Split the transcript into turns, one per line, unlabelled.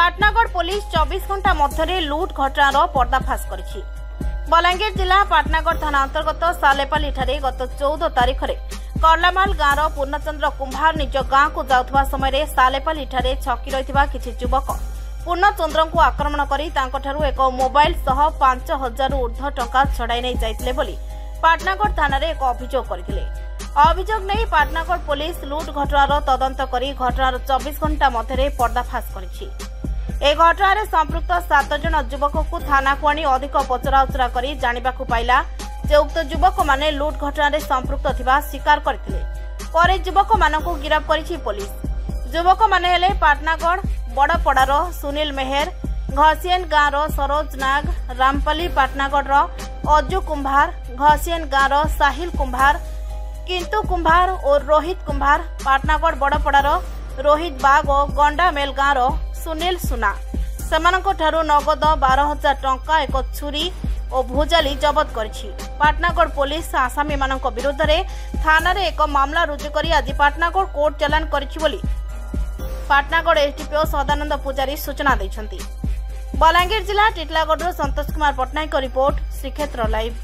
Patnagarh police 24 घंटा मध्य लुट घटनार पर्दाफाश करिछि। बलांगीर जिला पाटनागढ़ थाना अंतर्गत सालेपाली ठारे गत 14 तारिख में कर्लामाल गाँव पूर्णचंद्र कुंभार निज गाँव को जाउथबा समय सालेपाली ठारे छकी रहितबा किछि युवक पूर्णचंद्र को आक्रमण करी तांकठारु एक मोबाइल सह 5000 ऊर्ध्व टंका छड़ाई नहीं जाइतिले बोली पाटनागढ़ थाना रे एक अभियोग करथिले। अभियोग नहीं पाटनागढ़ पुलिस लुट घटनार तदंत करी घटनार 24 घंटा मध्य पर्दाफाश करिछि। ए घटना संपृक्त 7 जन युवक को थाना को आनी अधिक पचराउचरा करी जानिबाकु पाइला जे उक्त युवक माने लुट घटना संपृक्त थिबा स्वीकार करथिले। परे युवक मानकु गिरफ्त करिछि पुलिस। युवक माने हेले पाटनागढ़ बड़पड़ार सुनील मेहर, घसियन गाँव सरोज नाग, रामपाली पाटनागढ़ अजु कुंभार, घसियन गाँव साहिल कुंभार, किंतु कुंभार और रोहित कुंभार, पाटनागढ़ बड़पड़ार रोहित बाग और गंडामेल गाँव सुनील सुना। सेमानंको ठारू नगद 12,000 टंका एक छुरी और भुजाली जबत करिछि। पाटनागढ़ पुलिस आसामी मानक विरुद्ध रे थाना रे एक मामला रुजु करी आज पाटनागढ़ कोर्ट चालान करिछि बोली पाटनागढ़ एसडीपीओ सदानंद पूजारी सूचना दैछंती। बलांगीर जिला टिटलागढ़ संतोष कुमार पटनायक रिपोर्ट श्रीक्षेत्र लाइव।